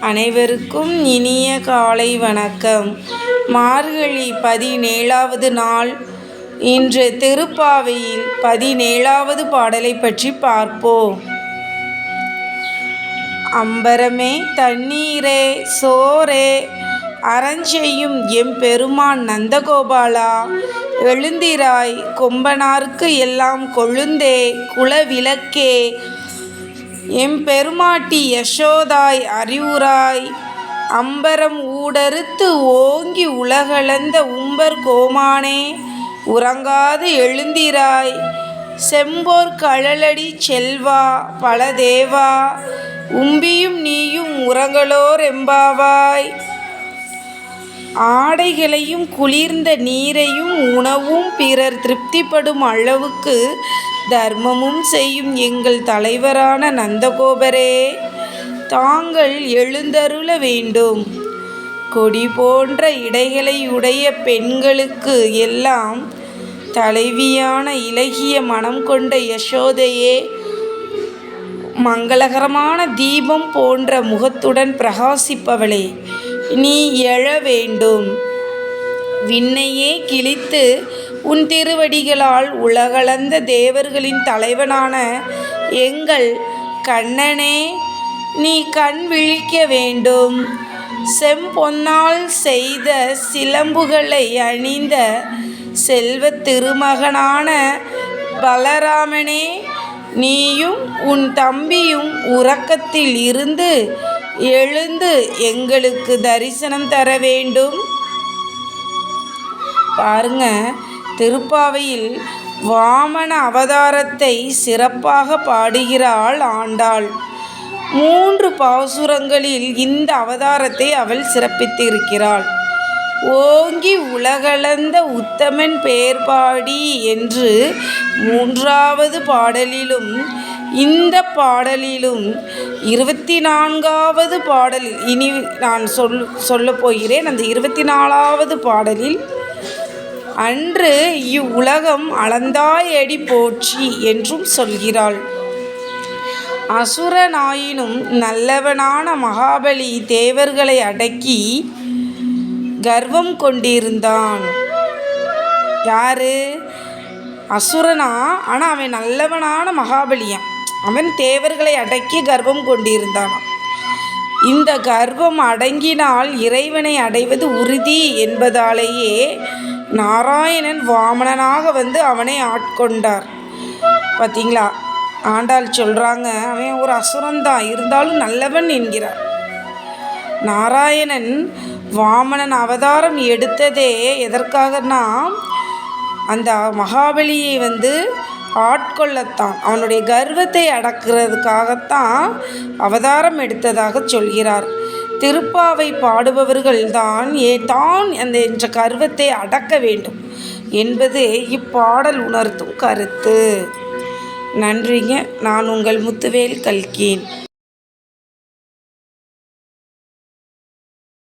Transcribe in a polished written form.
அனைவருக்கும் இனிய காலை வணக்கம். மார்கழி 17வது நாள். இன்று திருப்பாவையில் 17வது பாடலை பற்றி பார்ப்போம். அம்பரமே தண்ணீரே சோரே அறஞ்செய்யும் எம்பெருமான் நந்தகோபாலா, எழுந்திராய் கொம்பனார்க்கு எல்லாம் கொழுந்தே குலவிளக்கே, எம்பெருமாட்டி யசோதாய் அறிவுராய், அம்பரம் ஊடறுத்து ஓங்கி உலகளந்த உம்பர் கோமானே, உறங்காது எழுந்திராய் செம்போர் கழலடி செல்வா பலதேவா, உம்பியும் நீயும் உறங்கலோர் எம்பாவாய். ஆடைகளையும் குளிர்ந்த நீரையும் உணவும் பிறர் திருப்திப்படும் அளவுக்கு தர்மமும் செய்யும் எங்கள் தலைவரான நந்தகோபரே, தாங்கள் எழுந்தருள வேண்டும். கொடி போன்ற இடைகளை உடைய பெண்களுக்கு எல்லாம் தலைவியான இலகிய மனம் கொண்ட யசோதையே, மங்களகரமான தீபம் போன்ற முகத்துடன் பிரகாசிப்பவளே, நீ எழ வேண்டும். விண்ணையே கிழித்து உன் திருவடிகளால் உலகளந்த தேவர்களின் தலைவனான எங்கள் கண்ணனே, நீ கண் விழிக்க வேண்டும். செம்பொன்னால் செய்த சிலம்புகளை அணிந்த செல்வத் திருமகனான பலராமனே, நீயும் உன் தம்பியும் உறக்கத்தில் இருந்து எழுந்து எங்களுக்கு தரிசனம் தர வேண்டும். பாருங்க, திருப்பாவையில் வாமன அவதாரத்தை சிறப்பாக பாடுகிறாள் ஆண்டாள். 3 பாசுரங்களில் இந்த அவதாரத்தை அவள் சிறப்பித்திருக்கிறாள். ஓங்கி உலகளந்த உத்தமன் பெயர்பாடி என்று 3வது பாடலிலும், இந்த பாடலிலும் 24வது பாடலில் இனி நான் சொல்லப் போகிறேன். அந்த 24வது பாடலில் அன்று இவ்வுலகம் அளந்தாயடி போற்றி என்றும் சொல்கிறாள். அசுரனாயினும் நல்லவனான மகாபலி தேவர்களை அடக்கி கர்வம் கொண்டிருந்தான். யாரு? அசுரனா, ஆனால் அவன் நல்லவனான மகாபலியான். அவன் தேவர்களை அடக்கி கர்வம் கொண்டிருந்தான். இந்த கர்வம் அடங்கினால் இறைவனை அடைவது உறுதி என்பதாலேயே நாராயணன் வாமனனாக வந்து அவனை ஆட்கொண்டார். பார்த்தீங்களா? ஆண்டாள் சொல்கிறாங்க, அவன் ஒரு அசுரன்தான், இருந்தாலும் நல்லவன் என்கிறார். நாராயணன் வாமனன் அவதாரம் எடுத்ததே எதற்காகனா, அந்த மகாபலியை வந்து ஆட்கொள்ளத்தான், அவனுடைய கர்வத்தை அடக்கிறதுக்காகத்தான் அவதாரம் எடுத்ததாக சொல்கிறார். திருப்பாவை பாடுபவர்கள் தான் அந்த என்ற கர்வத்தை அடக்க வேண்டும் என்பது இப்பாடல் உணர்த்தும் கருத்து. நன்றிங்க. நான் உங்கள் முத்துவேல் கல்கேன்.